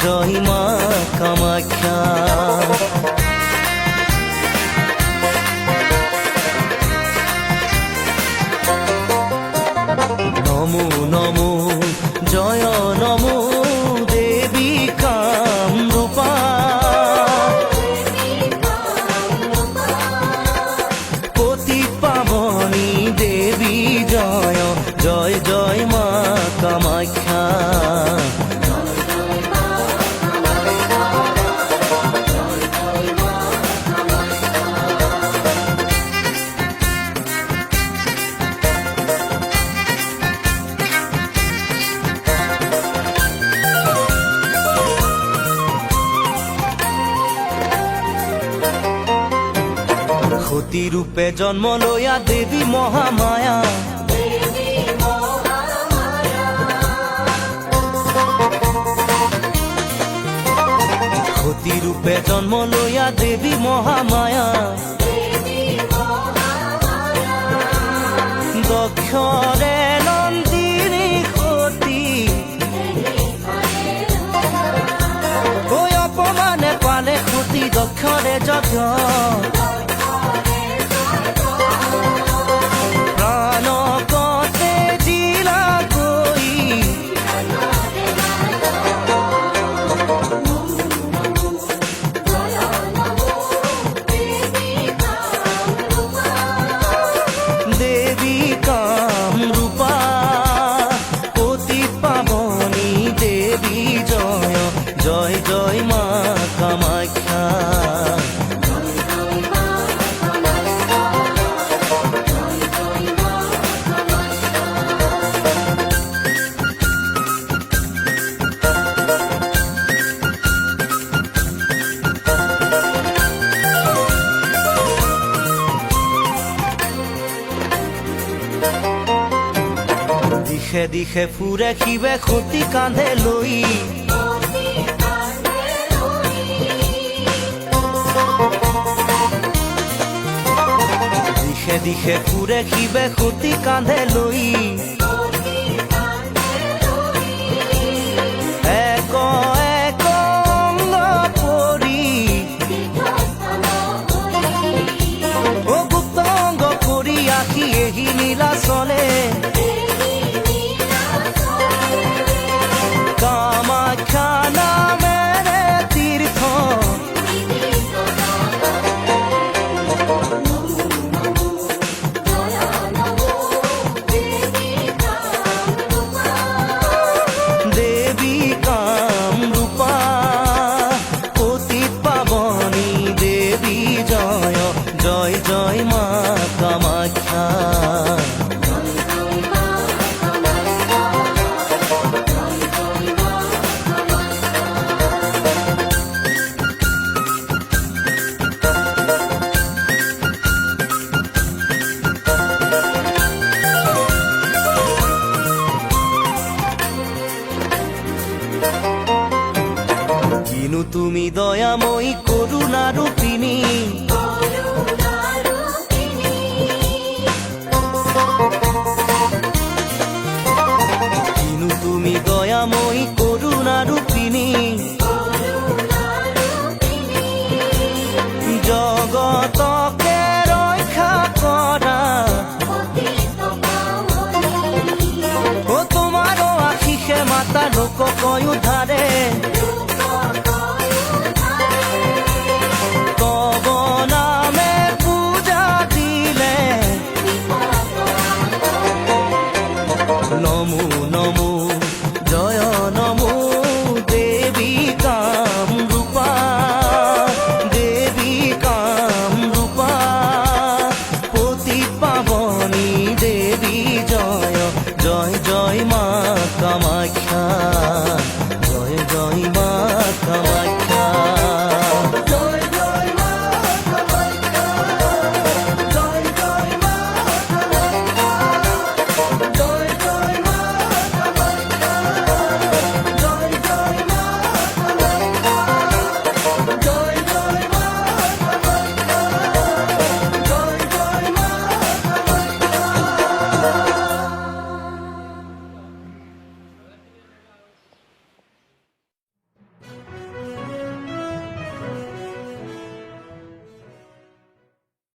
জয় মা কামাখ্যা। নমো নমো জয় নমো দেবী কামরূপা। পতি পাবনী দেবী জয় জয় জয় মা কামাখ্যা। সতী রূপে জন্ম লয়া দেবী মহামায়া। সতী রূপে জন্ম লয়া দেবী মহামায়া। দক্ষরে নন্দিনী সতী ওই অপমানে পালে সতী দক্ষরে যজ্ঞ। জয় জয় মা কামাখ্যা। দিশে দিশে ফুৰে শিৱে সতী কান্ধে লৈ। দিশে দিশে ফুৰে শিৱে সতী কান্ধে লৈ। এক এক অংগ পৰি অ গুপ্ত অংগ কৰি আহি এহি নীলাচলে। কামাখ্যা নামেৰে তীৰ্থ জয় জয় মা কামাখ্যা। কিনু তুমি দয়াময়ী করুণা রূপিণী।